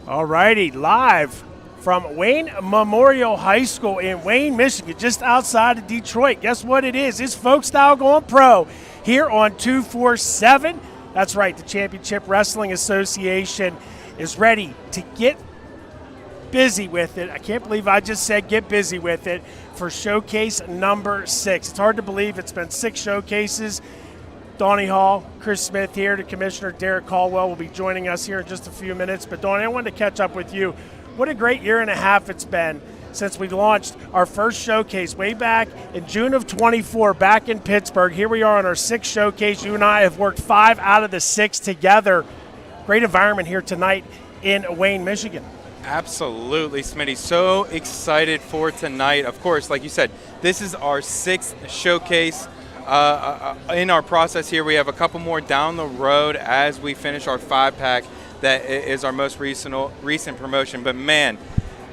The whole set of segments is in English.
All righty, live from Wayne Memorial High School in Wayne, Michigan, just outside of Detroit. Guess what it is? It's Folk Style Going Pro here on 247. That's right, the Championship Wrestling Association is ready to get busy with it. I can't believe I just said get busy with it for showcase number 6. It's hard to believe it's been 6 showcases. Donnie Hall, Chris Smith here, the Commissioner Derek Caldwell will be joining us here in just a few minutes. But Donnie, I wanted to catch up with you. What a great year and a half it's been since we launched our first showcase way back in June of 24 back in Pittsburgh. Here we are on our 6th showcase. You and I have worked 5 out of the 6 together. Great environment here tonight in Wayne, Michigan. Absolutely, Smitty. So excited for tonight. Of course, like you said, this is our 6th showcase. In our process here, we have a couple more down the road as we finish our 5-pack. That is our most recent promotion. But man,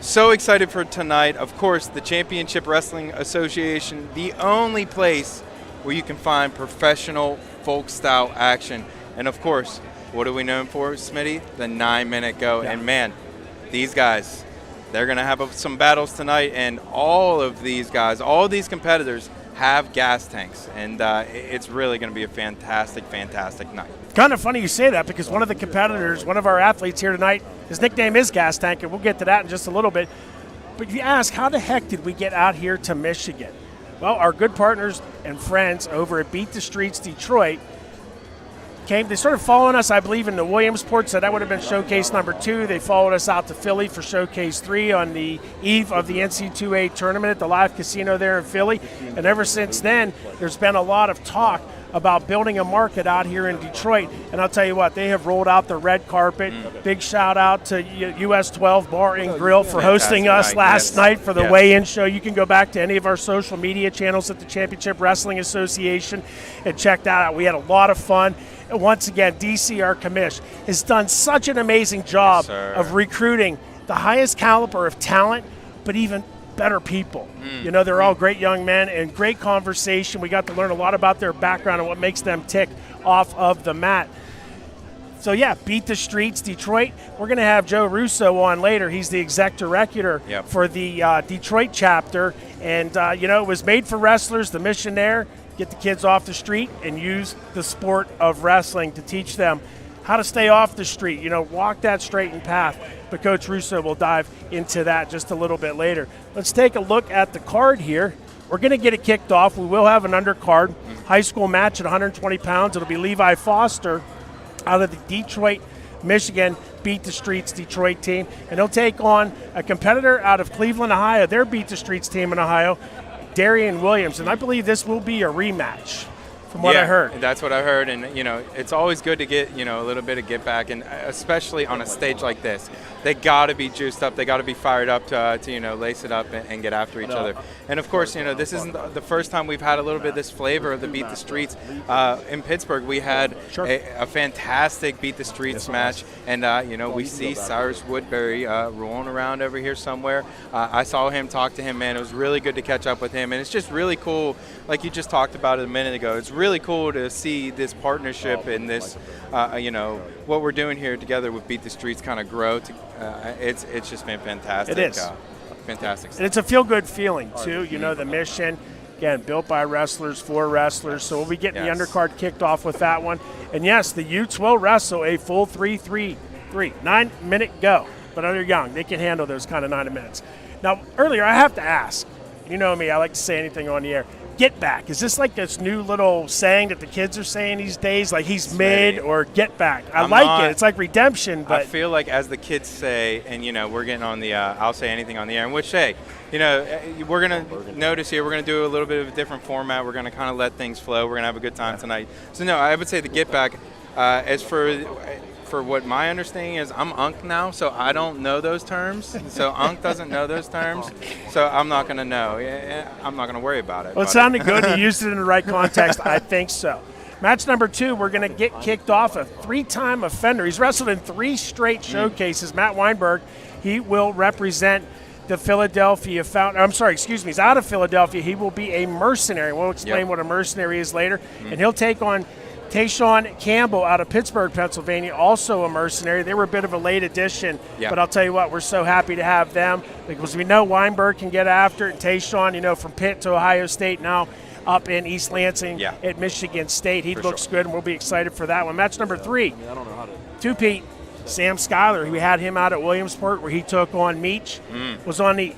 so excited for tonight. Of course, the Championship Wrestling Association, the only place where you can find professional folk style action. And of course, what are we known for, Smitty? The 9-minute go. Yeah. And man, these guys, they're going to have some battles tonight. And all of these guys, all these competitors have gas tanks, and it's really going to be a fantastic night. Kind of funny you say that, because one of the competitors, one of our athletes here tonight, his nickname is Gas Tank, and we'll get to that in just a little bit. But if you ask, how the heck did we get out here to Michigan? Well, our good partners and friends over at Beat the Streets Detroit they started following us, I believe, in the Williamsport, so that would have been showcase number 2. They followed us out to Philly for showcase 3 on the eve of the NCAA tournament at the live casino there in Philly. And ever since then, there's been a lot of talk about building a market out here in Detroit. And I'll tell you what, they have rolled out the red carpet. Big shout out to US 12 Bar and Grill for hosting us last night for the weigh-in show. You can go back to any of our social media channels at the Championship Wrestling Association and check that out. We had a lot of fun. And once again, DC, our commish, has done such an amazing job of recruiting the highest caliber of talent, but even better people. You know, they're all great young men and great conversation. We got to learn a lot about their background and what makes them tick off of the mat. So yeah, Beat the Streets Detroit. We're going to have Joe Russo on later. He's the exec director for the Detroit chapter. And, you know, it was made for wrestlers. The mission there, get the kids off the street and use the sport of wrestling to teach them how to stay off the street, you know, walk that straightened path. But Coach Russo will dive into that just a little bit later. Let's take a look at the card here. We're going to get it kicked off. We will have an undercard, high school match at 120 pounds. It'll be Levi Foster out of the Detroit, Michigan, Beat the Streets Detroit team. And he'll take on a competitor out of Cleveland, Ohio, their Beat the Streets team in Ohio, Darian Williams. And I believe this will be a rematch. From what I heard. That's what I heard, and you know, it's always good to get, you know, a little bit of get back, and especially on a stage like this, they got to be juiced up, they got to be fired up to you know, lace it up and get after each other. And of course, you know, this isn't the first time we've had a little bit of this flavor of the Beat the Streets. In Pittsburgh, we had a fantastic Beat the Streets match, and you know, we see Cyrus Woodbury rolling around over here somewhere. I saw him, talk to him, man. It was really good to catch up with him, and it's just really cool, like you just talked about it a minute ago. It's really cool to see this partnership and this, you know, what we're doing here together with Beat the Streets kind of grow. It's just been fantastic. It is. Fantastic. And it's a feel-good feeling, too. You know, the mission, again, built by wrestlers, for wrestlers. So we'll be getting the undercard kicked off with that one. And, yes, the Utes will wrestle a full 3-3-3, 9-minute go. But they're young. They can handle those kind of 9 minutes. Now, earlier, I have to ask, you know me, I like to say anything on the air. Get back. Is this like this new little saying that the kids are saying these days? Like he's mid or get back. I like it. It's like redemption. But I feel like as the kids say, and, you know, we're getting on the I'll say anything on the air, in which, hey, you know, we're going to notice here, we're going to do a little bit of a different format. We're going to kind of let things flow. We're going to have a good time tonight. So, no, I would say the get back. As for what my understanding is, I'm Unk now, so I don't know those terms. So Unk doesn't know those terms, so I'm not going to know. I'm not going to worry about it. Well, it sounded good. You used it in the right context. I think so. Match number 2, we're going to get kicked off. A 3-time offender. He's wrestled in 3 straight showcases. Matt Weinberg, he will represent the Philadelphia Fountain. I'm sorry, excuse me. He's out of Philadelphia. He will be a mercenary. We'll explain what a mercenary is later. And he'll take on Tayshawn Campbell out of Pittsburgh, Pennsylvania, also a mercenary. They were a bit of a late addition, but I'll tell you what, we're so happy to have them because we know Weinberg can get after it. And Tayshawn, from Pitt to Ohio State, now up in East Lansing at Michigan State. He looks good, and we'll be excited for that one. Match number 3, two-peat, Sam Schuyler. We had him out at Williamsport where he took on Meach, was on the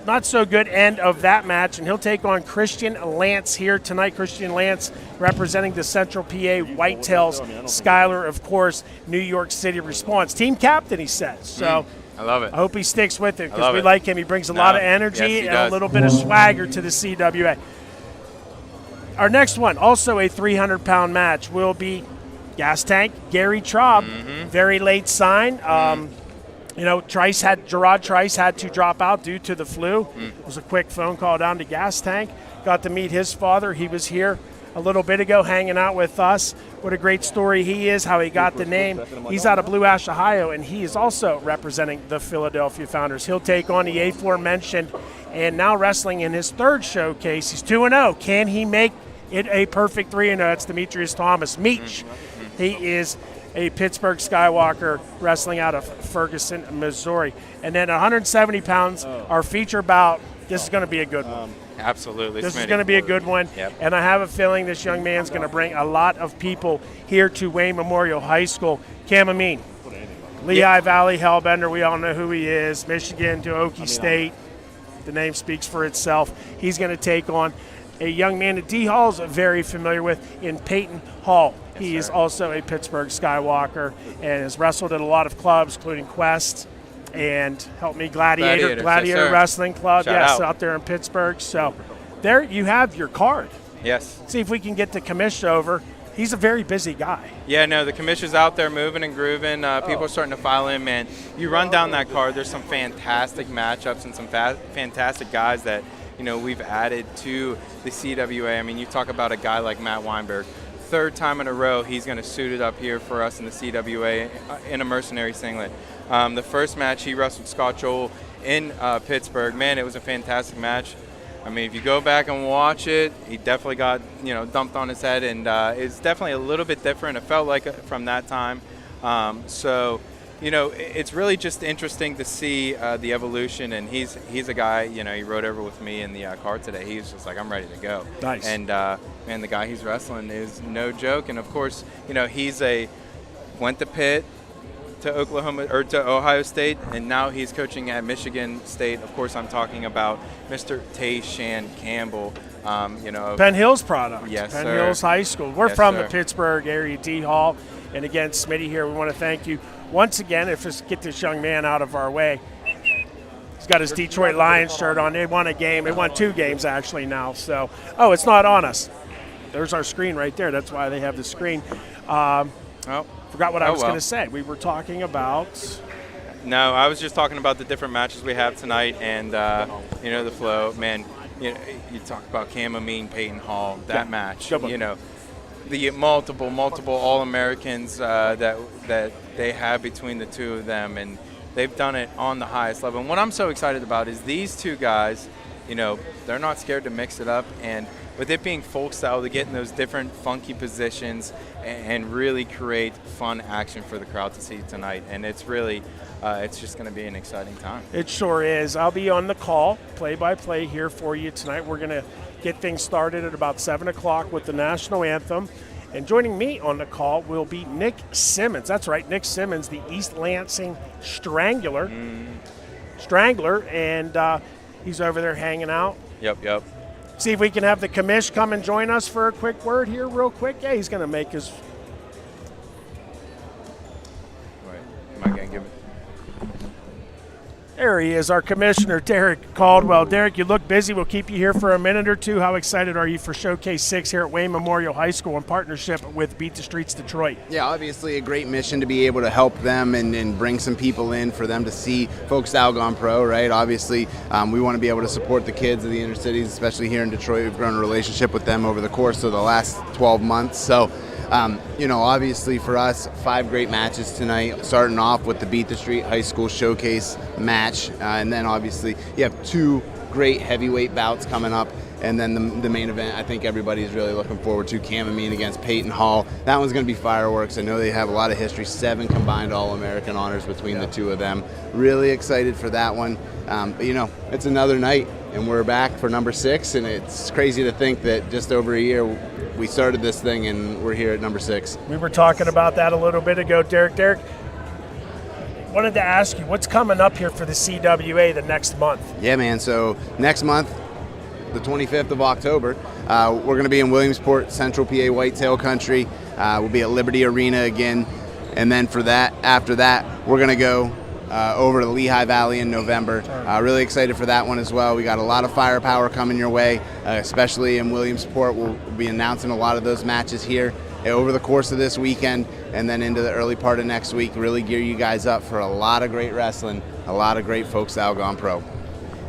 not so good end of that match, and he'll take on Christian Lance here tonight. Christian Lance representing the Central PA Whitetails. Schuyler, of course, New York City Response. Team captain, he says. So I love it. I hope he sticks with it because we like him. He brings a lot of energy and a little bit of swagger to the CWA. Our next one, also a 300-pound match, will be Gas Tank Gary Traub. Very late sign. Gerard Trice had to drop out due to the flu. It was a quick phone call down to Gas Tank. Got to meet his father. He was here a little bit ago hanging out with us. What a great story he is, how he got the name. He's out of Blue Ash, Ohio, and he is also representing the Philadelphia Founders. He'll take on the aforementioned and now wrestling in his third showcase. He's 2-0. Can he make it a perfect 3-0? That's Demetrius Thomas. Meach. He is a Pittsburgh Skywalker wrestling out of Ferguson, Missouri. And then 170 pounds, our feature bout. This is going to be a good one. Absolutely. This is going to be a good one. And I have a feeling this young man's going to bring a lot of people here to Wayne Memorial High School. Cam Amin, Lehigh Valley Hellbender, we all know who he is. Michigan to Okie State. The name speaks for itself. He's going to take on a young man that D. Hall's very familiar with in Peyton Hall. He is also a Pittsburgh Skywalker and has wrestled at a lot of clubs, including Quest and help me Gladiator Wrestling Club. Out there in Pittsburgh. So there you have your card. Yes. See if we can get the commish over. He's a very busy guy. Yeah, no, the commish is out there moving and grooving. People are starting to file in, man. You run down that card, there's some fantastic matchups and some fantastic guys that, we've added to the CWA. I mean, you talk about a guy like Matt Weinberg. Third time in a row, he's going to suit it up here for us in the CWA in a mercenary singlet. The first match, he wrestled Scott Joel in Pittsburgh. Man, it was a fantastic match. I mean, if you go back and watch it, he definitely got, dumped on his head, and it's definitely a little bit different. It felt like from that time. It's really just interesting to see the evolution, and he's a guy, he rode over with me in the car today. He was just like, I'm ready to go. Nice. And, man, the guy he's wrestling is no joke. And, of course, went to Pitt, to Ohio State, and now he's coaching at Michigan State. Of course, I'm talking about Mr. Tayshawn Campbell. Penn Hills product. Yes, Penn sir. Hills High School. We're from sir. the Pittsburgh area, D. Hall. And again, Smitty here, we want to thank you once again. If just get this young man out of our way. He's got his Detroit Lions shirt on. They won a game. They won 2 games actually now. So, it's not on us. There's our screen right there. That's why they have the screen. Forgot what I was going to say. We were talking about. No, I was just talking about the different matches we have tonight, and the flow. Man, you talk about Cam Amin, Peyton Hall. That match. The multiple All-Americans that they have between the two of them, and they've done it on the highest level. And what I'm so excited about is these two guys. They're not scared to mix it up, and with it being folk style, to get in those different funky positions and really create fun action for the crowd to see tonight. And it's really, it's just going to be an exciting time. It sure is. I'll be on the call, play-by-play here for you tonight. We're going to get things started at about 7 o'clock with the national anthem. And joining me on the call will be Nick Simmons. That's right, Nick Simmons, the East Lansing Strangler. And he's over there hanging out. Yep. See if we can have the commish come and join us for a quick word here real quick. Yeah, he's going to make his... Wait, am I going to give it? There he is, our commissioner, Derek Caldwell. Derek, you look busy. We'll keep you here for a minute or two. How excited are you for Showcase 6 here at Wayne Memorial High School in partnership with Beat the Streets Detroit? Yeah, obviously a great mission to be able to help them and bring some people in for them to see folk style gone pro, right? Obviously, we want to be able to support the kids of the inner cities, especially here in Detroit. We've grown a relationship with them over the course of the last 12 months. So, obviously for us, 5 great matches tonight, starting off with the Beat the Street High School Showcase match. And then obviously you have 2 great heavyweight bouts coming up. And then the main event, I think everybody's really looking forward to, Camamine against Peyton Hall. That one's going to be fireworks. I know they have a lot of history, 7 combined All-American honors between the two of them. Really excited for that one. But, you know, it's another night, and we're back for number 6, and it's crazy to think that just over a year we started this thing, and we're here at number 6. We were talking about that a little bit ago, Derek. Derek, wanted to ask you, what's coming up here for the CWA the next month? Yeah, man. So next month, the 25th of October, we're going to be in Williamsport, Central PA Whitetail Country. We'll be at Liberty Arena again. And then after that, we're going to go over to Lehigh Valley in November. Really excited for that one as well. We got a lot of firepower coming your way, especially in Williamsport. We'll be announcing a lot of those matches here over the course of this weekend and then into the early part of next week. Really gear you guys up for a lot of great wrestling, a lot of great folks that have gone pro.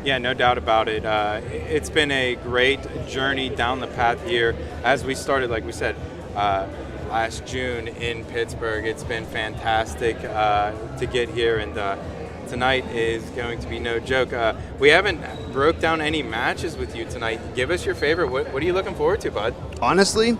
Yeah, no doubt about it. It's been a great journey down the path here. As we started, like we said, last June in Pittsburgh, it's been fantastic to get here, and tonight is going to be no joke. We haven't broke down any matches with you tonight. Give us your favorite. What are you looking forward to, bud? Honestly,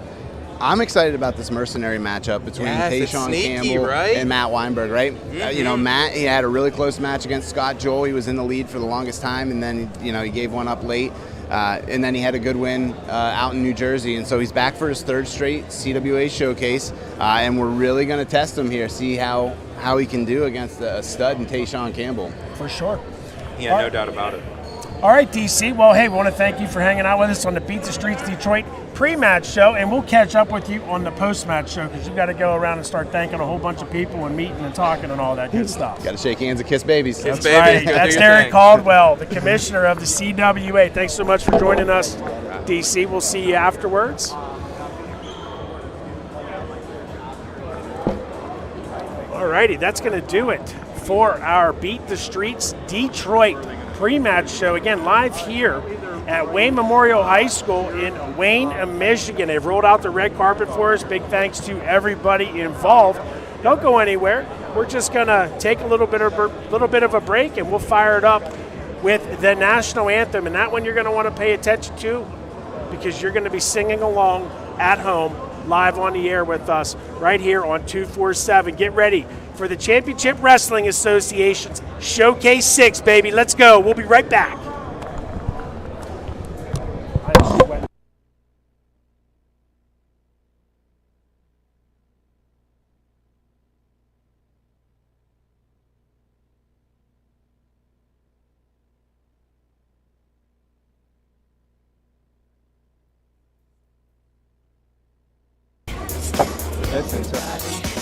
I'm excited about this mercenary matchup between Tayshawn Campbell and Matt Weinberg, right? Mm-hmm. You know, Matt, he had a really close match against Scott Joel. He was in the lead for the longest time, and then, you know, he gave one up late. And then he had a good win out in New Jersey. And so he's back for his 3rd straight CWA showcase. And we're really going to test him here, see how he can do against a stud in Tayshawn Campbell. For sure. Yeah, no doubt about it. All right, DC. Well, hey, we want to thank you for hanging out with us on the Beat the Streets Detroit pre-match show, and we'll catch up with you on the post-match show because you've got to go around and start thanking a whole bunch of people and meeting and talking and all that good stuff. Got to shake hands and kiss babies. That's right. That's Derek Caldwell, the commissioner of the CWA. Thanks so much for joining us, DC. We'll see you afterwards. All righty, that's going to do it for our Beat the Streets Detroit pre-match show. Again, live here at Wayne Memorial High School in Wayne, Michigan. They've rolled out the red carpet for us. Big thanks to everybody involved. Don't go anywhere. We're just going to take a little bit of a break, and we'll fire it up with the national anthem. And that one you're going to want to pay attention to because you're going to be singing along at home live on the air with us right here on 247. Get ready for the Championship Wrestling Association's Showcase 6, baby. Let's go. We'll be right back. That's insane.